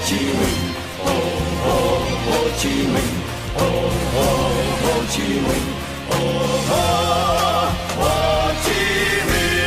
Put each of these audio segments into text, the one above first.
Chi Minh, oh, oh, Ho Chi Minh, oh, oh, Ho Chi Minh, oh, oh, Ho Chi Minh.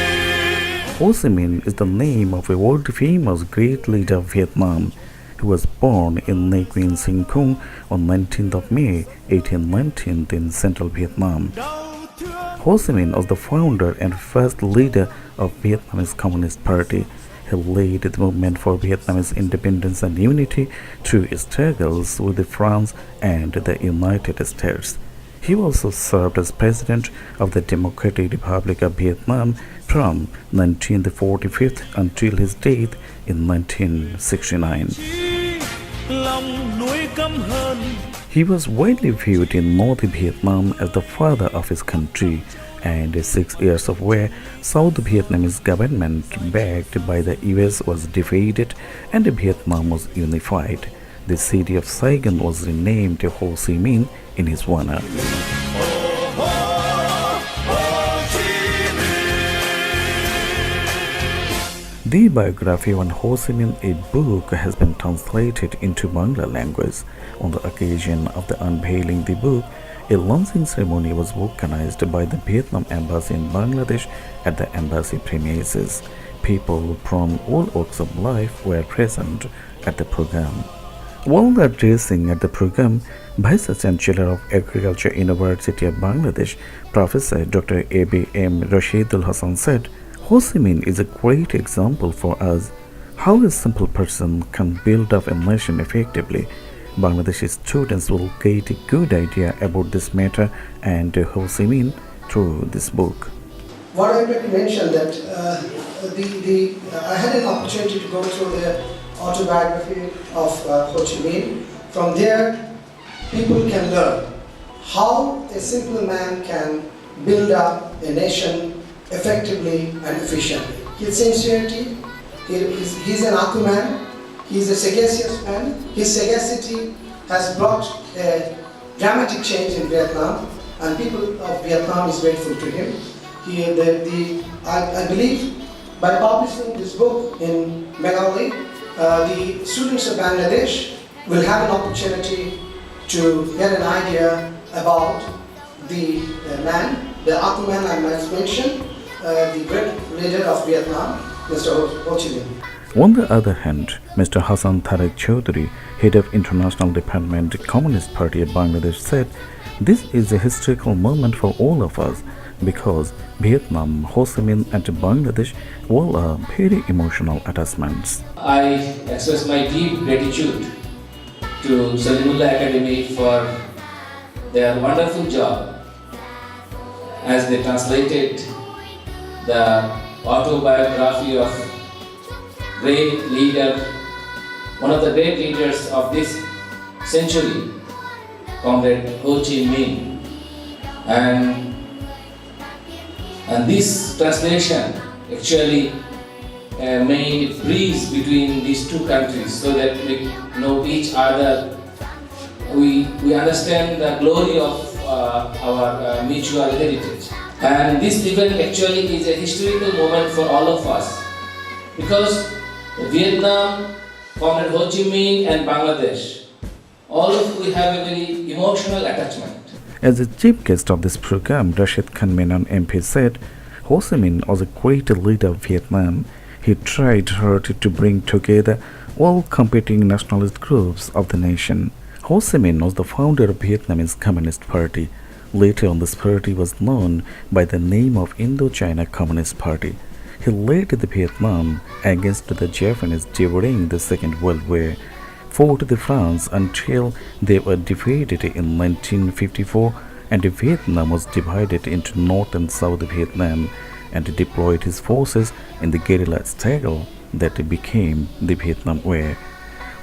Ho Chi Minh is the name of a world-famous great leader of Vietnam. He was born in Nguyen Sinh Cung on 19th of May 1819 in central Vietnam. Ho Chi Minh was the founder and first leader of Vietnamese Communist Party. He led the movement for Vietnamese independence and unity through struggles with France and the United States. He also served as president of the Democratic Republic of Vietnam from 1945 until his death in 1969. He was widely viewed in North Vietnam as the father of his country, and 6 years of war, South Vietnamese government backed by the US was defeated and Vietnam was unified. The city of Saigon was renamed Ho Chi Minh in his honor. The biography on Ho Chi Minh, a book, has been translated into Bengali language. On the occasion of the unveiling the book, a launching ceremony was organized by the Vietnam Embassy in Bangladesh at the embassy premises. People from all walks of life were present at the program. While addressing at the program, Vice Chancellor of Agriculture University of Bangladesh, Professor Dr. A.B.M. Rashidul Hassan said, Ho Chi Minh is a great example for us how a simple person can build up a nation effectively. Bangladeshi students will get a good idea about this matter and Ho Chi Minh through this book. What I would like to mention that I had an opportunity to go through the autobiography of Ho Chi Minh. From there, people can learn how a simple man can build up a nation effectively and efficiently. His sincerity, he's an Haque man, he's a sagacious man. His sagacity has brought a dramatic change in Vietnam, and people of Vietnam is grateful to him. I believe by publishing this book in Bengali, the students of Bangladesh will have an opportunity to get an idea about the man, the Haque man I mentioned, the great leader of Vietnam, Mr. Ho Chi Minh. On the other hand, Mr. Hassan Tariq Chaudhry, head of International Department Communist Party of Bangladesh, said, "This is a historical moment for all of us because Vietnam, Ho Chi Minh and Bangladesh all are very emotional attachments." I express my deep gratitude to Zahurul Academy for their wonderful job as they translated the autobiography of great leader, one of the great leaders of this century, Comrade Ho Chi Minh. And this translation actually made a breeze between these two countries so that we know each other. We understand the glory of our mutual heritage. And this event actually is a historical moment for all of us because Vietnam, Comrade Ho Chi Minh and Bangladesh, all of we have a very emotional attachment. As the chief guest of this program, Rashid Khan Menon MP said, Ho Chi Minh was a great leader of Vietnam. He tried hard to bring together all competing nationalist groups of the nation. Ho Chi Minh was the founder of Vietnamese Communist Party. Later on, this party was known by the name of Indochina Communist Party. He led the Vietnam against the Japanese during the Second World War, fought the France until they were defeated in 1954, and Vietnam was divided into North and South Vietnam, and deployed his forces in the guerrilla struggle that became the Vietnam War.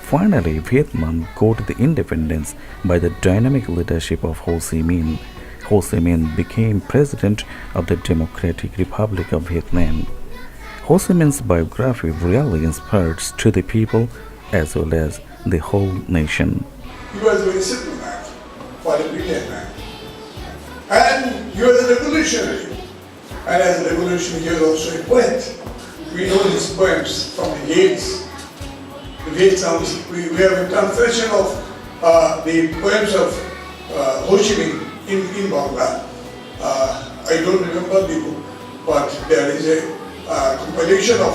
Finally, Vietnam got the independence by the dynamic leadership of Ho Chi Minh. Ho Chi Minh became president of the Democratic Republic of Vietnam. Ho Chi Minh's biography really inspires to the people as well as the whole nation. He was a very simple man, but a brilliant man. And he was a revolutionary. And as a revolutionary, he was also a poet. We know his poems from the Yeats, the Vietnam. We have a translation of the poems of Ho Chi Minh in Bangla. I don't remember the book, but there is a compilation of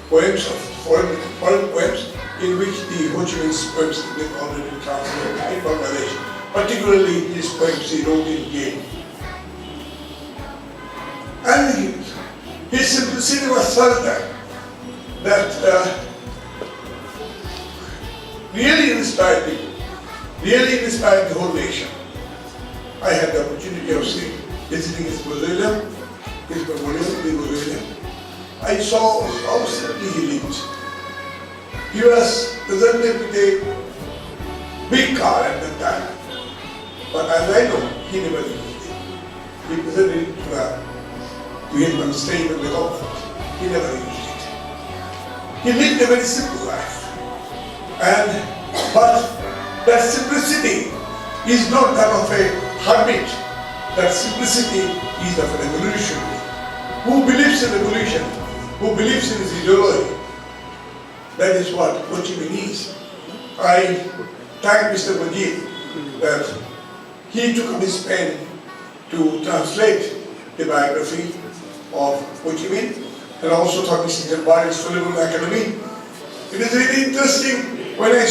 poems, of foreign poems, in which the Ho Chi Minh's poems have been already translated in Bangladesh, particularly his poems he wrote in Haque. And his simplicity was such that really inspired people, really inspired the whole nation. I had the opportunity of visiting his mausoleum, his mausoleum. I saw how simply he lived. He was presented with a big car at that time, but as I know, he never used it. He presented it to a Vietnam state of the comfort. He never used it. He lived a very simple life. But that simplicity is not that of a habit. That simplicity is of a revolutionary who believes in revolution, who believes in his ideology. That is what Ho Chi Minh is. I thank Mr. Majid that he took up his pen to translate the biography of Ho Chi Minh, and also taught Mr. Jabbar's Zahurul Academy. It is really interesting. When I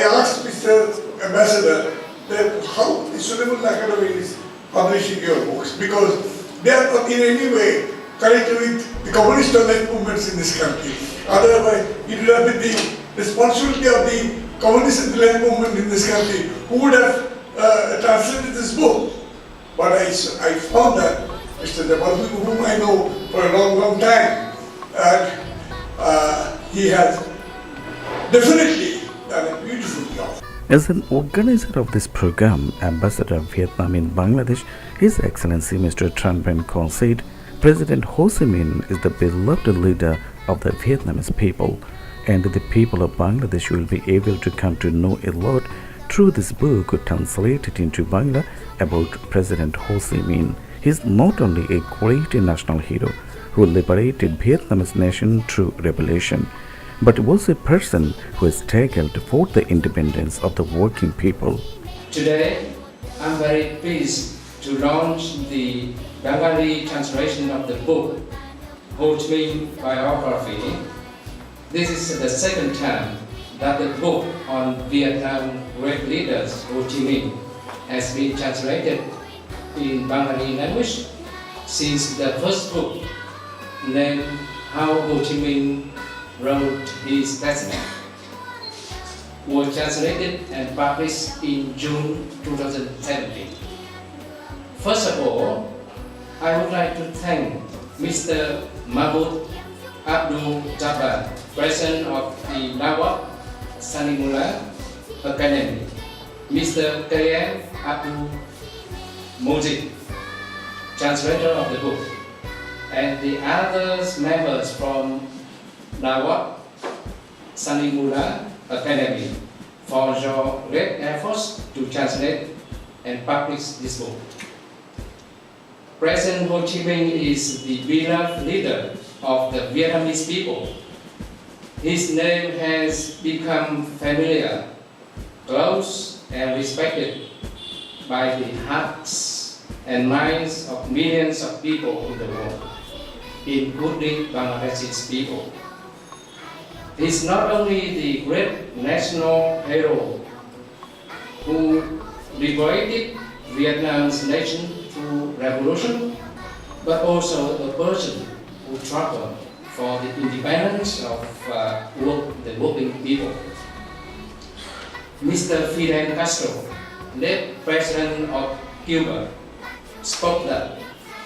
asked Mr. Ambassador that how the Zahurul Academy is publishing your books, because they are not in any way connected with the communist movements in this country. Otherwise, it would have been the responsibility of the communist movement in this country who would have translated this book. But I found that Mr. Zahurul, whom I know for a long time, and he has definitely done a beautiful job. As an organizer of this program, Ambassador of Vietnam in Bangladesh, His Excellency Mr. Tran Van Con said, President Ho Chi Minh is the beloved leader of the Vietnamese people, and the people of Bangladesh will be able to come to know a lot through this book translated into Bangla about President Ho Chi Minh. He is not only a great national hero who liberated Vietnamese nation through revolution, but was a person who struggled for the independence of the working people. Today, I'm very pleased to launch the Bengali translation of the book Ho Chi Minh Biography. This is the second time that the book on Vietnam great leaders Ho Chi Minh has been translated in Bengali language, since the first book named How Ho Chi Minh Wrote His Testament was translated and published in June 2017. First of all, I would like to thank Mr. Mahmoud Abdul Jabbar, President of the Nawab Sanimullah Academy, Mr. Kabir Abdul Mujib, translator of the book, and the other members from Nawab Sanimullah Academy for your great efforts to translate and publish this book. President Ho Chi Minh is the beloved leader of the Vietnamese people. His name has become familiar, close, and respected by the hearts and minds of millions of people in the world, including Bangladesh's people. He is not only the great national hero who liberated Vietnam's nation through revolution, but also a person who struggled for the independence of the working people. Mr. Fidel Castro, late president of Cuba, spoke that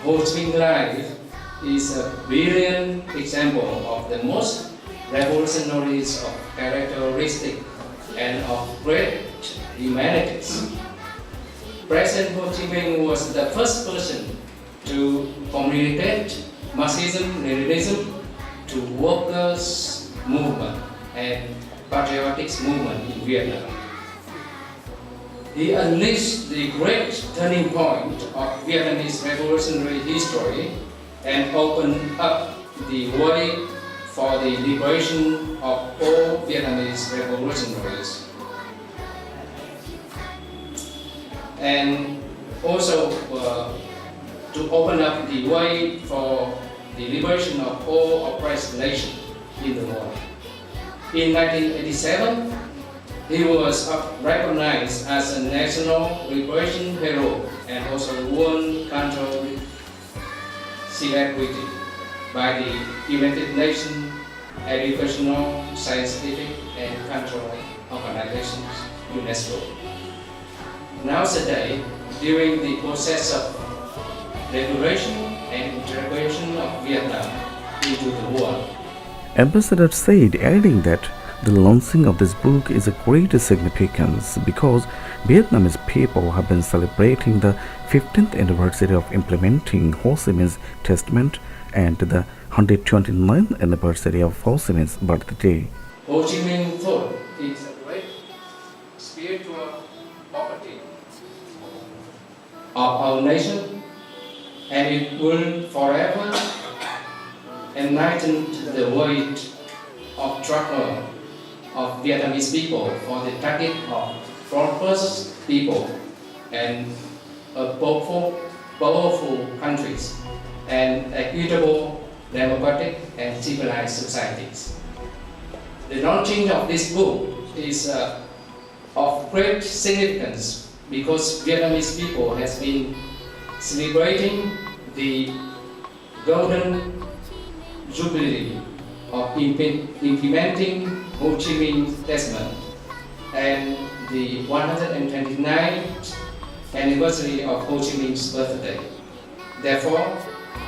Ho Chi Minh life is a brilliant example of the most revolutionaries of characteristic and of great humanities. President Ho Chi Minh was the first person to communicate Marxism-Leninism to workers' movement and patriotic movement in Vietnam. He unleashed the great turning point of Vietnamese revolutionary history and opened up the way for the liberation of all Vietnamese and also to open up the way for the liberation of all oppressed nations in the world. In 1987, he was recognized as a national liberation hero and also won country celebrity by the United Nations Educational, Scientific and Cultural Organizations, UNESCO. Nowadays, during the process of regulation and integration of Vietnam into the world, Ambassador said, adding that the launching of this book is of great significance because Vietnamese people have been celebrating the 15th anniversary of implementing Ho Chi Minh's testament and the 129th anniversary of Ho Chi Minh's birthday. Ho Chi Minh thought it's a great spiritual property of our nation, and it will forever enlighten the weight of struggle of Vietnamese people for the target of prosperous people and a powerful countries and equitable, democratic and civilized societies. The launching of this book is of great significance because Vietnamese people has been celebrating the golden jubilee of implementing Ho Chi Minh's testament and the 129th anniversary of Ho Chi Minh's birthday. Therefore,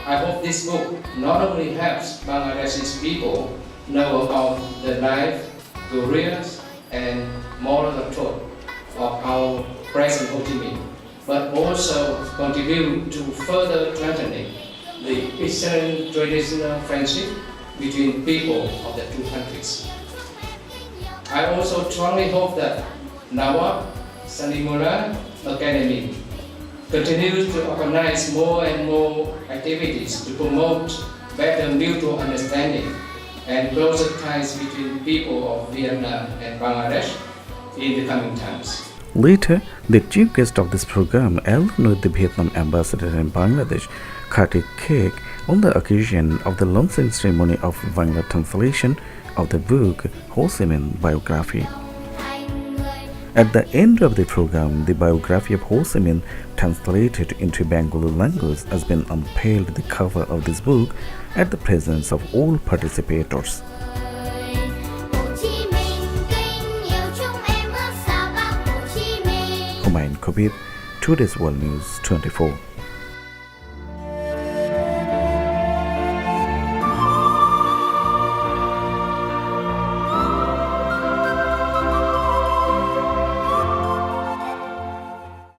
I hope this book not only helps Bangladeshi people know about the life, careers, and moral truth of our present Ho Chi Minh, but also contribute to further strengthening the excellent traditional friendship between people of the two countries. I also strongly hope that Nawab Salimullah Academy continues to organize more and more activities to promote better mutual understanding and closer ties between people of Vietnam and Bangladesh in the coming times. Later, the chief guest of this program, along with the Vietnam ambassador in Bangladesh, Haque, on the occasion of the launching ceremony of Bangla translation of the book Ho Chi Minh Biography. At the end of the program, the biography of Ho Chi Minh, translated into Bengali language, has been unveiled the cover of this book at the presence of all participators. Humayun, Kabir, Today's World News 24.